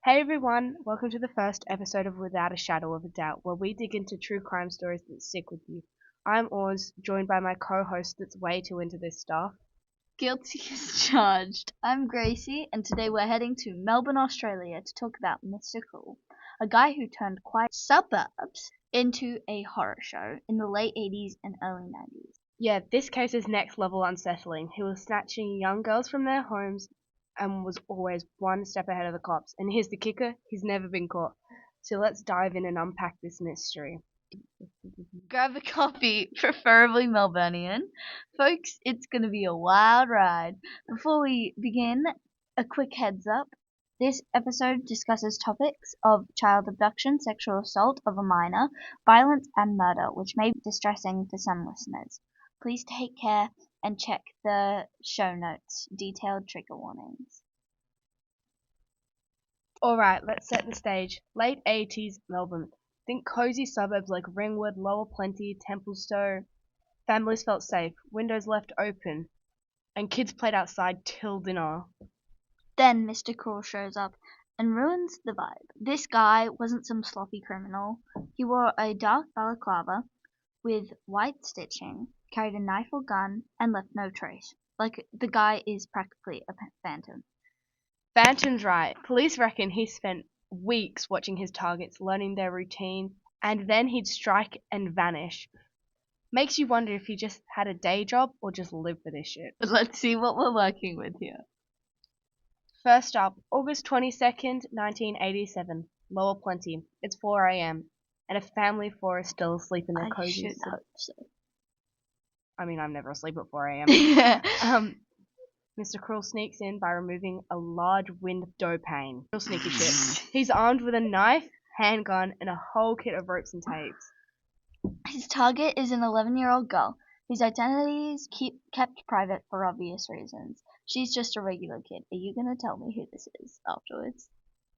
Hey everyone, welcome to the first episode of Without a Shadow of a Doubt, where we dig into true crime stories that stick with you. I'm Auds, joined by my co-host that's way too into this stuff. Guilty as charged. I'm Gracie, and today we're heading to Melbourne, Australia to talk about Mr. Cool, a guy who turned quiet suburbs into a horror show in the late 80s and early 90s. Yeah, this case is next level unsettling. He was snatching young girls from their homes and was always one step ahead of the cops. And here's the kicker, he's never been caught. So let's dive in and unpack this mystery. Grab a coffee, preferably Melburnian. Folks, it's going to be a wild ride. Before we begin, a quick heads up. This episode discusses topics of child abduction, sexual assault of a minor, violence, and murder, which may be distressing to some listeners. Please take care and check the show notes, detailed trigger warnings. Alright, let's set the stage. Late 80s Melbourne. Think cozy suburbs like Ringwood, Lower Plenty, Templestowe. Families felt safe, windows left open, and kids played outside till dinner. Then Mr. Cool shows up and ruins the vibe. This guy wasn't some sloppy criminal. He wore a dark balaclava with white stitching, carried a knife or gun, and left no trace. Like, the guy is practically a phantom. Phantom's right. Police reckon he spent weeks watching his targets, learning their routine, and then he'd strike and vanish. Makes you wonder if he just had a day job or just lived for this shit. But let's see what we're working with here. First up, August 22nd, 1987, Lower Plenty. It's 4 a.m. and a family of four is still asleep in their I cozy should hope so. I mean, I'm never asleep at 4 a.m. Mr. Cruel sneaks in by removing a large window pane. Real sneaky shit. He's armed with a knife, handgun, and a whole kit of ropes and tapes. His target is an 11-year-old girl whose identity is kept private for obvious reasons. She's just a regular kid. Are you going to tell me who this is afterwards?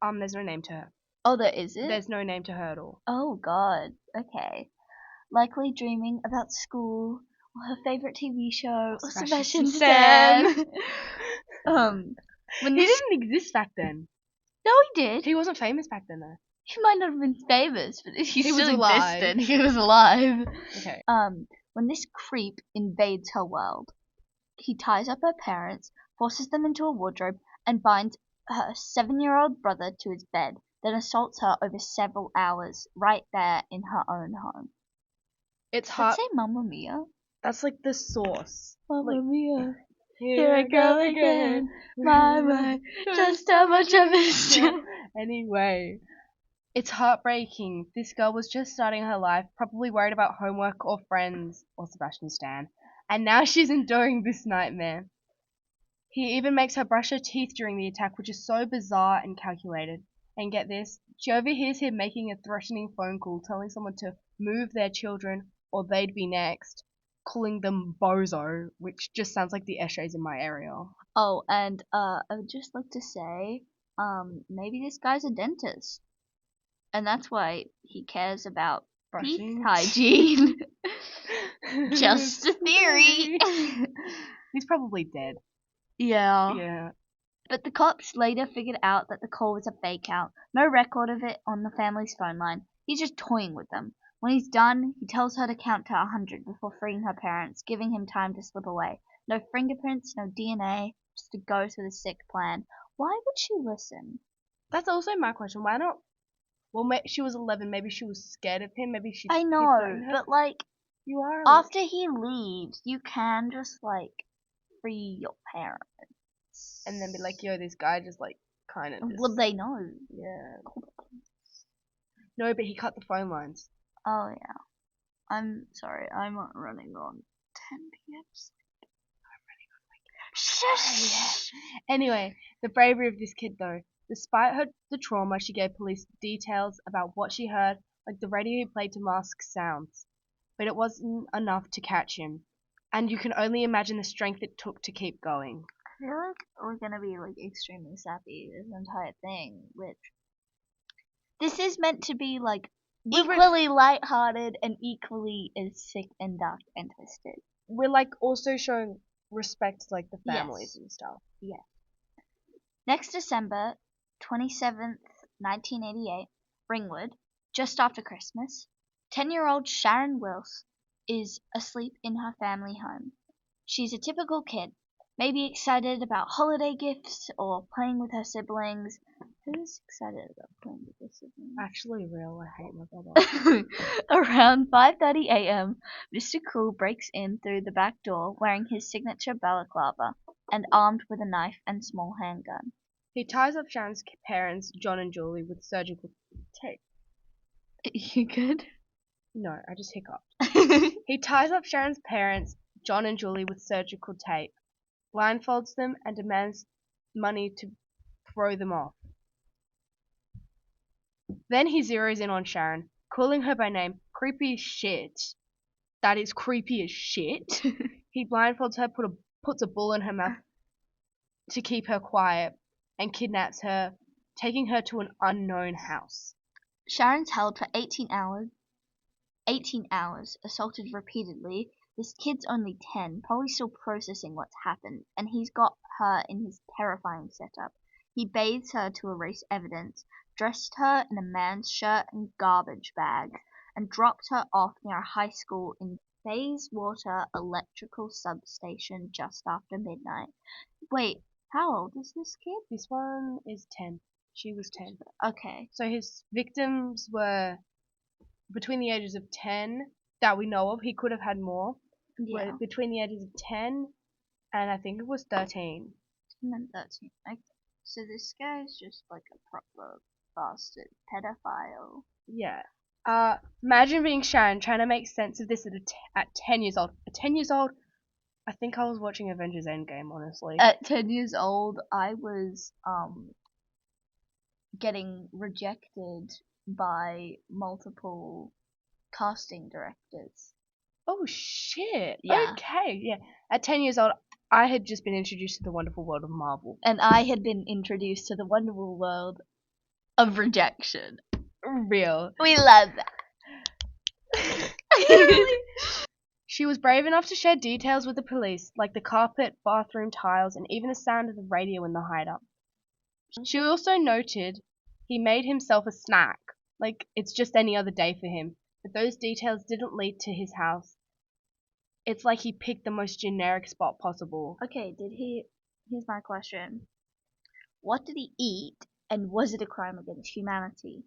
There's no name to her. Oh, there isn't? There's no name to her at all. Oh, God. Okay. Likely dreaming about school or her favorite TV show or Sebastian Stan. He didn't exist back then. No, he did. He wasn't famous back then, though. He might not have been famous, but he was still alive. existed. He was alive. Okay. When this creep invades her world, he ties up her parents, forces them into a wardrobe, and binds her 7-year-old brother to his bed, then assaults her over several hours right there in her own home. It's Does hard. that say Mamma Mia? That's like the source. Mamma Mia. Here I go again. My, just how much I missed you. Anyway, it's heartbreaking. This girl was just starting her life, probably worried about homework or friends or Sebastian Stan, and now she's enduring this nightmare. He even makes her brush her teeth during the attack, which is so bizarre and calculated. And get this, she overhears him making a threatening phone call, telling someone to move their children or they'd be next, calling them bozo, which just sounds like the Eshays in my area. Oh, and I would just like to say, maybe this guy's a dentist. And that's why he cares about Brushing. teeth hygiene. Just a theory. He's probably dead. Yeah. Yeah. But the cops later figured out that the call was a fake out. No record of it on the family's phone line. He's just toying with them. When he's done, he tells her to count to 100 before freeing her parents, giving him time to slip away. No fingerprints, no DNA, just a ghost with a sick plan. Why would she listen? That's also my question. Why not? Well, she was 11. Maybe she was scared of him. Maybe she. I know, but like, you are. After he leaves, you can just like free your parents. And then be like, yo, this guy just like kind of. Well, they know. Yeah. No, but he cut the phone lines. Oh yeah. I'm sorry. I'm running on 10 p.m. Shush. Anyway, the bravery of this kid though. Despite the trauma, she gave police details about what she heard, like the radio played to mask sounds. But it wasn't enough to catch him. And you can only imagine the strength it took to keep going. I feel like we're gonna be like extremely sappy this entire thing, which this is meant to be like equally lighthearted and equally as sick and dark and twisted. We're like also showing respect to like the families and stuff. Yeah. Next December 27th 1988, Ringwood, just after Christmas. 10-year-old Sharon Wills is asleep in her family home. She's a typical kid, maybe excited about holiday gifts or playing with her siblings. Who's excited about playing with their siblings? Actually real, I hate my brother. Around 5:30 a.m., Mr. Cool breaks in through the back door wearing his signature balaclava and armed with a knife and small handgun. He ties up Sharon's parents, John and Julie, with surgical tape. You good? No, I just hiccuped. He ties up Sharon's parents, John and Julie, with surgical tape, blindfolds them, and demands money to throw them off. Then he zeroes in on Sharon, calling her by name creepy as shit. That is creepy as shit. He blindfolds her, puts a ball in her mouth to keep her quiet, and kidnaps her, taking her to an unknown house. Sharon's held for 18 hours, assaulted repeatedly. This kid's only 10, probably still processing what's happened, and he's got her in his terrifying setup. He bathes her to erase evidence, dressed her in a man's shirt and garbage bag, and dropped her off near a high school in Bayswater Electrical Substation just after midnight. Wait, how old is this kid? This one is 10. She was 10. Okay. So his victims were between the ages of 10 that we know of. He could have had more. Yeah. Were between the ages of 10 and I think it was 13. 10 and 13. Okay. So this guy's just like a proper bastard pedophile. Yeah. Imagine being Sharon trying to make sense of this at 10 years old. At 10 years old, I think I was watching Avengers Endgame, honestly. At 10 years old, I was getting rejected by multiple casting directors. Oh shit. Yeah. Okay. Yeah. At 10 years old, I had just been introduced to the wonderful world of Marvel. And I had been introduced to the wonderful world of rejection. Real. We love that. She was brave enough to share details with the police, like the carpet, bathroom tiles, and even the sound of the radio in the hideout. She also noted he made himself a snack, like it's just any other day for him, but those details didn't lead to his house. It's like he picked the most generic spot possible. Okay, here's my question. What did he eat, and was it a crime against humanity?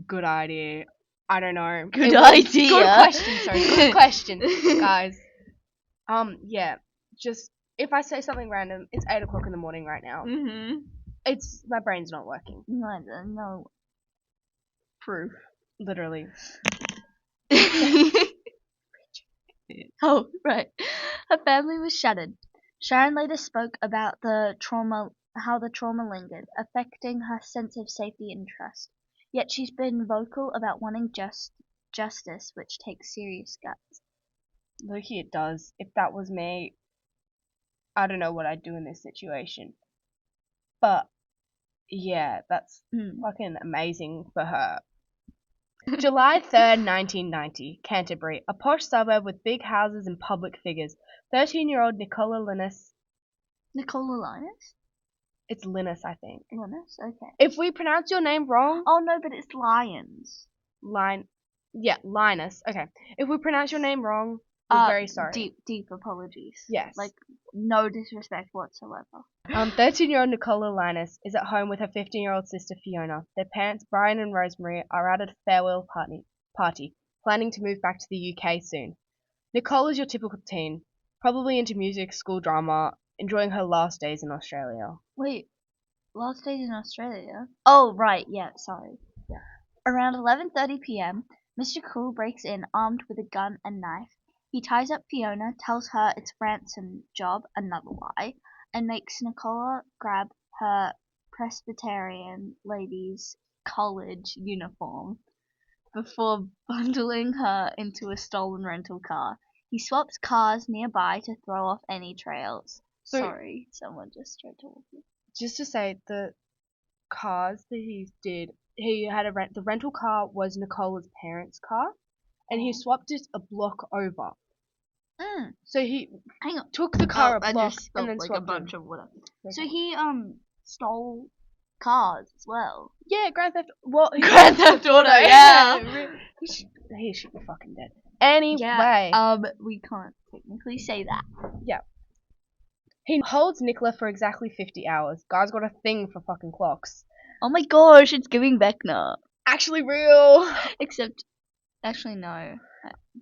Good idea. I don't know. Good idea. Good question, sorry. Good question, guys. Yeah. Just, if I say something random, it's 8 o'clock in the morning right now. Mm-hmm. My brain's not working. No. Proof. Literally. Oh, right. Her family was shattered. Sharon later spoke about how the trauma lingered, affecting her sense of safety and trust. Yet she's been vocal about wanting justice, which takes serious guts. Loki, it does. If that was me, I don't know what I'd do in this situation. But, yeah, that's fucking amazing for her. July 3rd, 1990, Canterbury, a posh suburb with big houses and public figures. 13-year-old Nicola Linus. Nicola Linus? It's Linus, I think. Linus? Okay. If we pronounce your name wrong... Oh, no, but it's Lions. Yeah, Linus. Okay. If we pronounce your name wrong, we're very sorry. Deep apologies. Yes. Like, no disrespect whatsoever. 13-year-old Nicola Linus is at home with her 15-year-old sister Fiona. Their parents, Brian and Rosemary, are at a farewell party, planning to move back to the UK soon. Nicola's your typical teen, probably into music, school drama, enjoying her last days in Australia. Wait, last days in Australia? Oh, right, yeah, sorry. Yeah. Around 11:30 p.m., Mr. Cool breaks in armed with a gun and knife. He ties up Fiona, tells her it's ransom job, another lie, and makes Nicola grab her Presbyterian ladies' college uniform before bundling her into a stolen rental car. He swaps cars nearby to throw off any trails. Sorry, someone just tried to walk in. Just to say, the cars that he did, he had the rental car was Nicola's parents' car, and he swapped it a block over. So he took the car a block and then like swapped a bunch it. of whatever. Okay. So he stole cars as well. Yeah, Grand Theft. Well, Grand Theft Auto, yeah. He should be fucking dead. Anyway, We can't technically say that. he holds Nicola for exactly 50 hours. Guy's got a thing for fucking clocks. Oh my gosh, it's giving Vecna. Actually real. Except, actually no,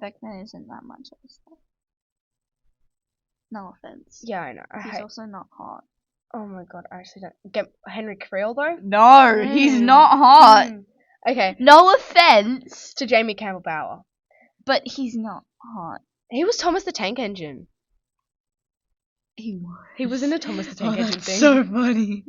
Vecna isn't that much of a stuff. No offense. Yeah, I know. He's also not hot. Oh my god, I actually don't get Henry Creel though. No, he's not hot. Okay. No offense to Jamie Campbell Bower, but he's not hot. He was Thomas the Tank Engine. He was in the Thomas the Tank Engine thing. So funny.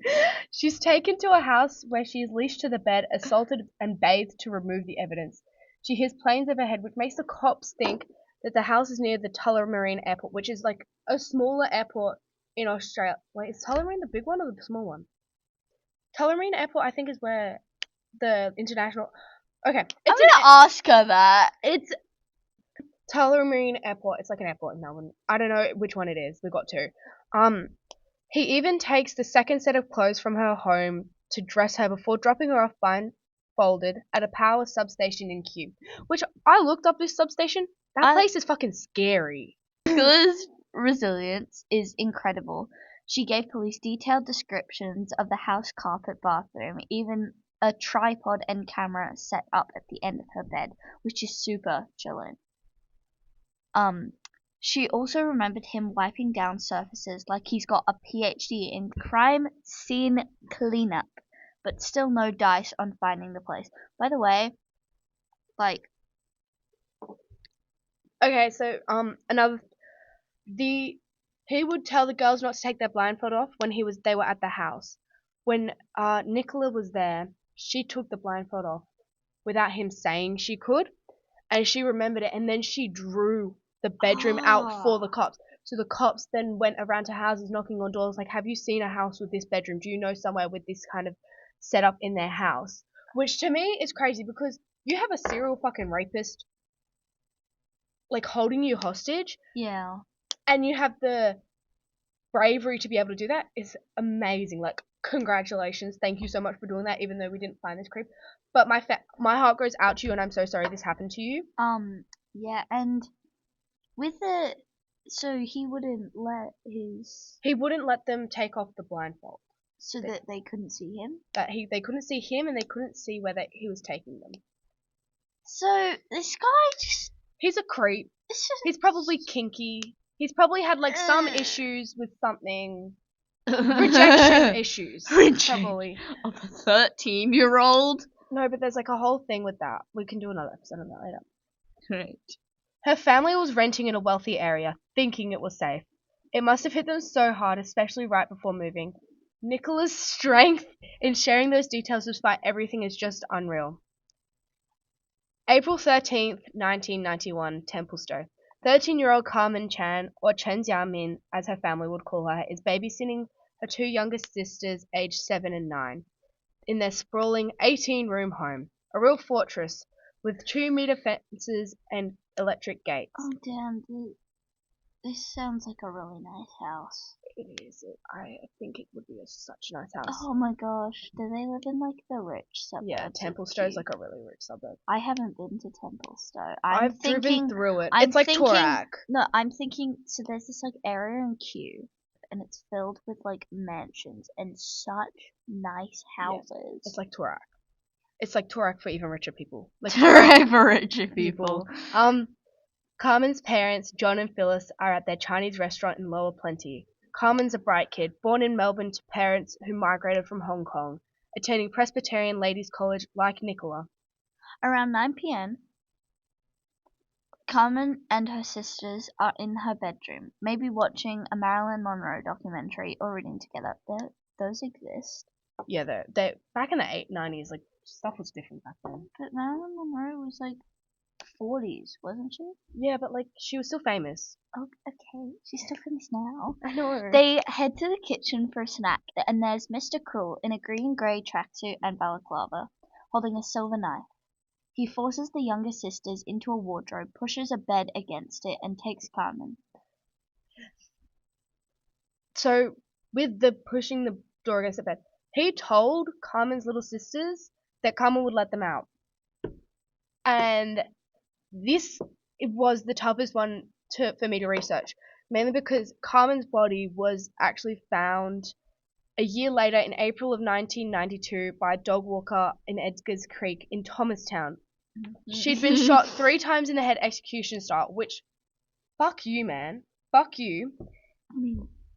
She's taken to a house where she is leashed to the bed, assaulted, and bathed to remove the evidence. She hears planes overhead, which makes the cops think that the house is near the Tullamarine Airport, which is like a smaller airport in Australia. Wait, is Tullamarine the big one or the small one? Tullamarine Airport, I think, is where the international. Okay, I'm gonna ask her that. It's Tullamarine Airport. It's like an airport in Melbourne. I don't know which one it is. We got two. He even takes the second set of clothes from her home to dress her before dropping her off blindfolded at a power substation in Kew. Which I looked up this substation. That place is fucking scary. Nichola's resilience is incredible. She gave police detailed descriptions of the house carpet, bathroom, even a tripod and camera set up at the end of her bed, which is super chilling. She also remembered him wiping down surfaces like he's got a PhD in crime scene cleanup, but still no dice on finding the place. By the way, like. Okay, so he would tell the girls not to take their blindfold off when they were at the house. When Nicola was there, she took the blindfold off without him saying she could, and she remembered it, and then she drew the bedroom out for the cops. So the cops then went around to houses knocking on doors like, have you seen a house with this bedroom? Do you know somewhere with this kind of setup in their house? Which to me is crazy because you have a serial fucking rapist like holding you hostage. Yeah. And you have the bravery to be able to do that is amazing. Like, congratulations. Thank you so much for doing that, even though we didn't find this creep. But my heart goes out to you, and I'm so sorry this happened to you. Yeah, and with the... So he wouldn't let them take off the blindfold. So that they couldn't see him? They couldn't see him, and they couldn't see where he was taking them. So, this guy just... He's a creep. He's probably kinky. He's probably had, like, some issues with something. Rejection issues. Probably. Of a 13-year-old? No, but there's, like, a whole thing with that. We can do another episode on that later. Great. Her family was renting in a wealthy area, thinking it was safe. It must have hit them so hard, especially right before moving. Nicola's strength in sharing those details despite everything is just unreal. April 13th, 1991, Templestowe. 13-year-old Karmein Chan, or Chen Xiaomin, as her family would call her, is babysitting her two youngest sisters, aged 7 and 9, in their sprawling 18-room home, a real fortress, with 2-meter fences and electric gates. Oh, damn, dude. This sounds like a really nice house. It is. I think it would be such a nice house. Oh my gosh, do they live in like the rich suburbs? Yeah, Templestowe's like a really rich suburb. I haven't been to Templestowe. I've driven through it. It's like Toorak. No, I'm thinking, so there's this like area in Kew, and it's filled with like mansions and such nice houses. Yeah, it's like Toorak. It's like Toorak for even richer people. Like Toorak for richer people. Carmen's parents, John and Phyllis, are at their Chinese restaurant in Lower Plenty. Carmen's a bright kid, born in Melbourne to parents who migrated from Hong Kong, attending Presbyterian Ladies' College like Nicola. Around 9 p.m., Karmein and her sisters are in her bedroom, maybe watching a Marilyn Monroe documentary or reading together. Those exist. Yeah, they back in the 90s, like, stuff was different back then. But Marilyn Monroe was like 40s, wasn't she? Yeah, but like she was still famous. Oh, okay, she's still famous now. I know. They head to the kitchen for a snack, and there's Mr. Cruel in a green-grey tracksuit and balaclava, holding a silver knife. He forces the younger sisters into a wardrobe, pushes a bed against it, and takes Karmein. So, with the pushing the door against the bed, He told Carmen's little sisters that Carmen would let them out. And it was the toughest one for me to research, mainly because Carmen's body was actually found a year later in April of 1992 by a dog walker in Edgars Creek in Thomastown. She'd been shot 3 times in the head execution style, which, fuck you, man. Fuck you.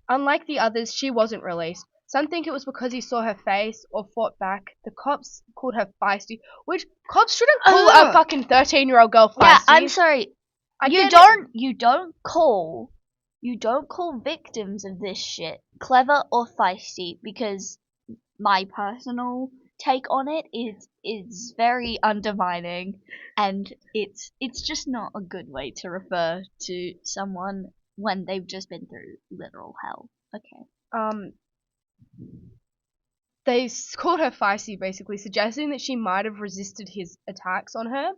Unlike the others, she wasn't released. Some think it was because he saw her face or fought back. The cops called her feisty, which cops shouldn't call a fucking 13-year-old girl feisty. Yeah, I'm sorry. You don't call victims of this shit clever or feisty, because my personal take on it is very undermining, and it's just not a good way to refer to someone when they've just been through literal hell. Okay. They called her feisty, basically suggesting that she might have resisted his attacks on her.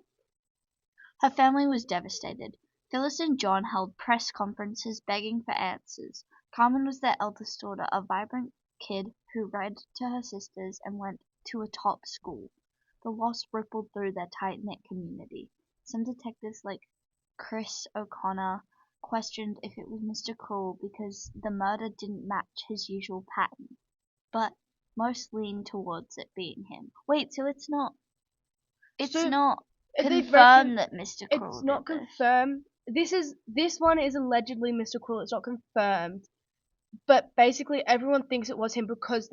Her family was devastated. Phyllis and John held press conferences begging for answers. Carmen was their eldest daughter, a vibrant kid who read to her sisters and went to a top school. The loss rippled through their tight-knit community. Some detectives like Chris O'Connor questioned if it was Mr. Cruel because the murder didn't match his usual pattern, but most leaned towards it being him. Wait, so it's not confirmed that Mr. Cruel It's not did this. confirmed. This one is allegedly Mr. Cruel. It's not confirmed. But basically everyone thinks it was him because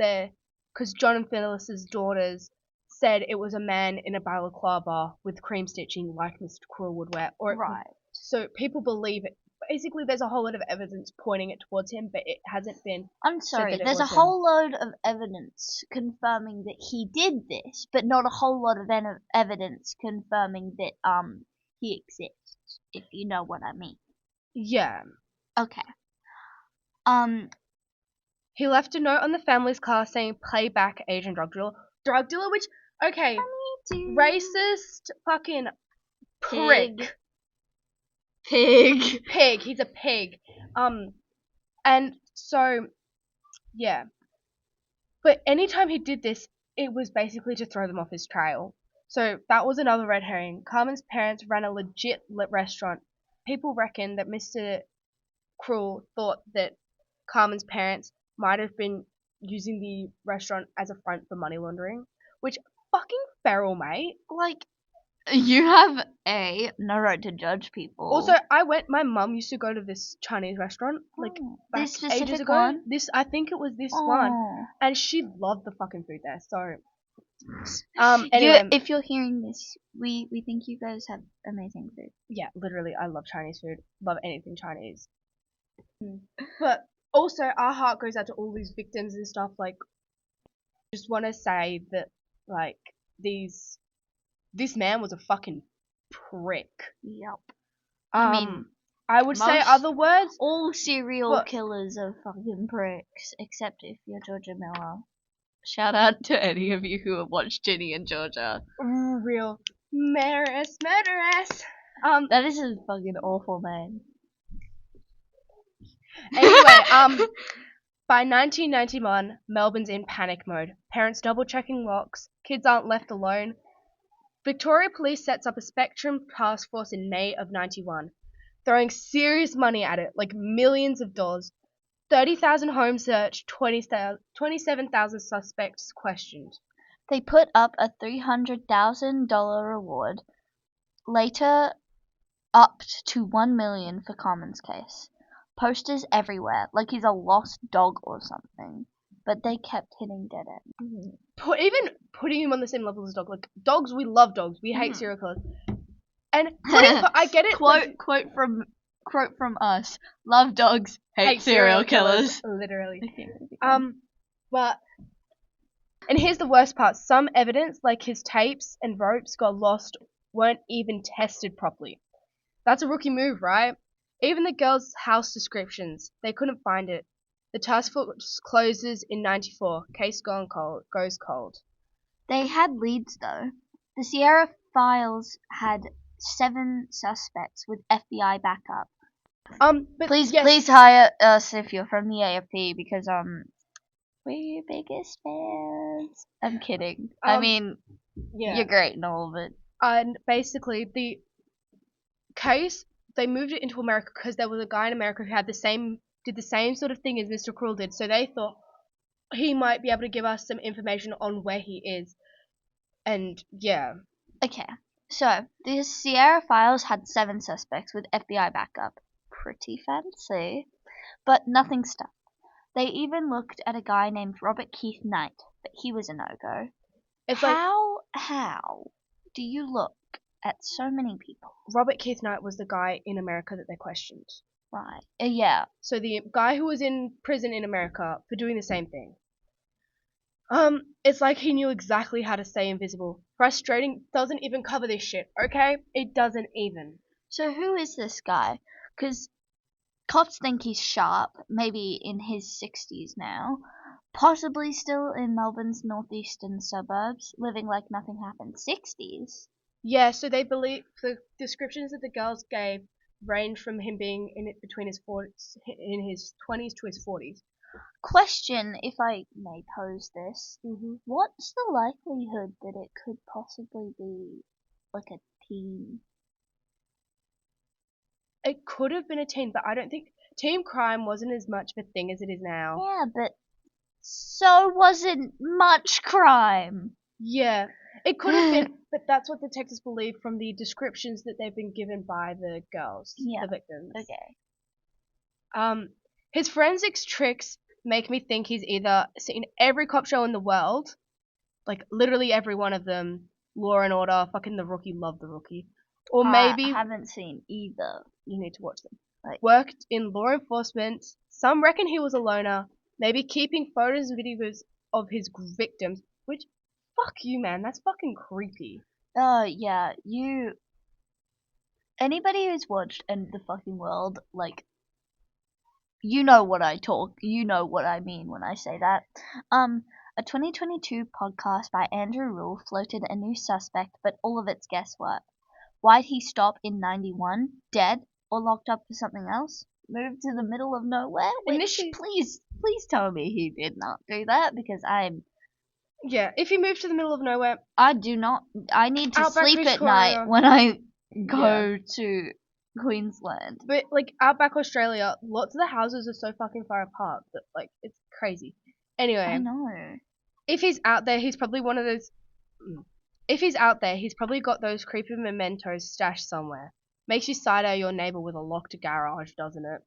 John and Phyllis's daughters said it was a man in a balaclava with cream stitching like Mr. Cruel would wear. Right. So people believe it. Basically, there's a whole lot of evidence pointing it towards him, but it hasn't been. I'm sorry, there's a whole load of evidence confirming that he did this, but not a whole lot of evidence confirming that he exists, if you know what I mean. Yeah. Okay. He left a note on the family's car saying "playback Asian drug dealer." Drug dealer, which, okay, racist fucking prick. Pig. He's a pig. And so, yeah. But anytime he did this, it was basically to throw them off his trail. So that was another red herring. Carmen's parents ran a legit restaurant. People reckon that Mr. Cruel thought that Carmen's parents might have been using the restaurant as a front for money laundering, which fucking feral, mate. Like, you have no right to judge people. Also, my mum used to go to this Chinese restaurant, like, back this specific ages ago. One? I think it was this one. And she loved the fucking food there, so. Anyway. If you're hearing this, we think you guys have amazing food. Yeah, literally, I love Chinese food. Love anything Chinese. But also, our heart goes out to all these victims and stuff, like, just want to say that, like, this man was a fucking prick. Yep. I would say other words. All serial killers are fucking pricks, except if you're Georgia Miller. Shout out to any of you who have watched Ginny and Georgia. Real murderous. That is a fucking awful name. Anyway, by 1991, Melbourne's in panic mode. Parents double-checking locks. Kids aren't left alone. Victoria Police sets up a Spectrum task force in May of 91, throwing serious money at it, like millions of dollars. 30,000 homes searched, 27,000 suspects questioned. They put up a $300,000 reward, later upped to $1 million for Carmen's case. Posters everywhere, like he's a lost dog or something. But they kept hitting dead ends. Even putting him on the same level as dog, like dogs, we love dogs. We hate serial killers. And I get it. Quote from us: love dogs, hate serial killers. Literally. But and here's the worst part: some evidence, like his tapes and ropes, got lost, weren't even tested properly. That's a rookie move, right? Even the girls' house descriptions, they couldn't find it. The task force closes in 94. Case goes cold. They had leads, though. The Sierra files had 7 suspects with FBI backup. But please hire us if you're from the AFP, because We're your biggest fans. I'm kidding. I mean, Yeah. you're great and all of it. And basically, the case, they moved it into America because there was a guy in America who did the same sort of thing as Mr. Cruel did. So they thought he might be able to give us some information on where he is. And yeah. Okay, so the Sierra Files had 7 suspects with FBI backup. Pretty fancy. But nothing stuck. They even looked at a guy named Robert Keith Knight, but he was a no-go. It's How do you look at so many people? Robert Keith Knight was the guy in America that they questioned. Right. Yeah. So the guy who was in prison in America for doing the same thing. It's like he knew exactly how to stay invisible. Frustrating, doesn't even cover this shit, okay? It doesn't even. So who is this guy? Because cops think he's sharp, maybe in his 60s now, possibly still in Melbourne's northeastern suburbs, living like nothing happened. 60s? Yeah, so they believe the descriptions that the girls gave range from him being between his 20s to his 40s. Question, if I may pose this, Mm-hmm. what's the likelihood that it could possibly be like a teen? It could have been a teen, but I don't think teen crime wasn't as much of a thing as it is now. Yeah, but so wasn't much crime. Yeah, it could have been, but that's what detectives believe from the descriptions that they've been given by the girls, the victims. Okay. His forensics tricks make me think he's either seen every cop show in the world, like literally every one of them, Law and Order, fucking The Rookie, love The Rookie, or maybe I haven't seen either. you need to watch them. Like, worked in law enforcement. Some reckon he was a loner, maybe keeping photos and videos of his victims, which, fuck you, man, that's fucking creepy. yeah, anybody who's watched End of the Fucking World, like, you know what I mean when I say that. A 2022 podcast by Andrew Rule floated a new suspect, but all of it's guesswork. Why'd he stop in 91? Dead? Or locked up for something else? Moved to the middle of nowhere? Which, please tell me he did not do that, because Yeah, if he moved to the middle of nowhere, I need to Outback sleep at Victoria. night when I go to Queensland. But, like, Outback Australia, lots of the houses are so fucking far apart that, like, it's crazy. Anyway. I know. If he's out there, he's probably one of those... If he's out there, he's probably got those creepy mementos stashed somewhere. Makes you side-eye your neighbour with a locked garage, doesn't it?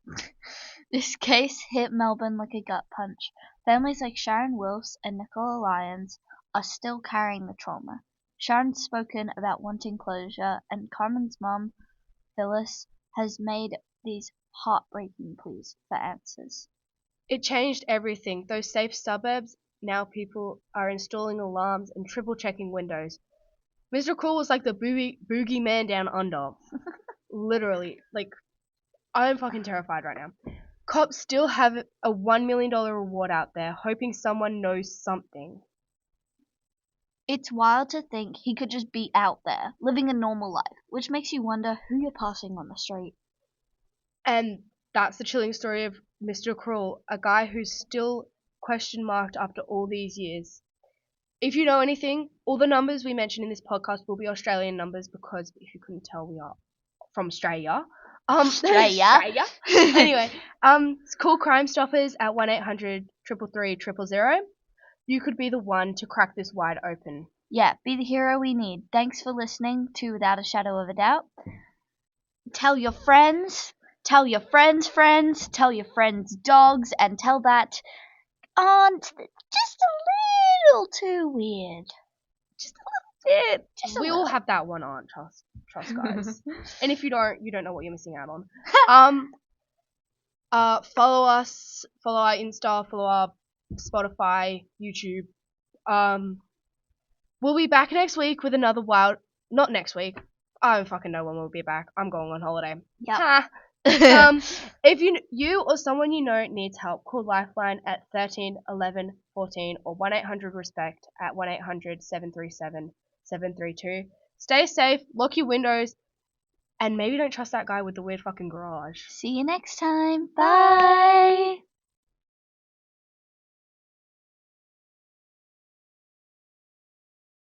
This case hit Melbourne like a gut punch. Families like Sharon Wills and Nicola Lyons are still carrying the trauma. Sharon's spoken about wanting closure, and Carmen's mum, Phyllis, has made these heartbreaking pleas for answers. It changed everything. Those safe suburbs, now people are installing alarms and triple-checking windows. Mr. Cruel was like the boogie man down under. Literally. Like, I'm fucking terrified right now. Cops still have a $1 million reward out there, hoping someone knows something. It's wild to think he could just be out there, living a normal life, which makes you wonder who you're passing on the street. And that's the chilling story of Mr. Cruel, a guy who's still question marked after all these years. If you know anything, all the numbers we mention in this podcast will be Australian numbers because, if you couldn't tell, we are from Australia. Australia. Anyway, call Crime Stoppers at 1-800-333-000. You could be the one to crack this wide open. Yeah, be the hero we need. Thanks for listening to Without a Shadow of a Doubt. Tell your friends, tell your friends' friends, tell your friends' dogs, and tell that aunt just a little too weird. Just a little bit. We all have that one aunt, trust guys. And if you don't know what you're missing out on. Follow us, follow our Insta, follow our Spotify, YouTube. We'll be back next week with another not next week. I don't fucking know when we'll be back. I'm going on holiday. Yep. If you or someone you know needs help, call Lifeline at 13 11 14 or 1-800-RESPECT at 1-800-737-732. Stay safe, lock your windows, and maybe don't trust that guy with the weird fucking garage. See you next time. Bye.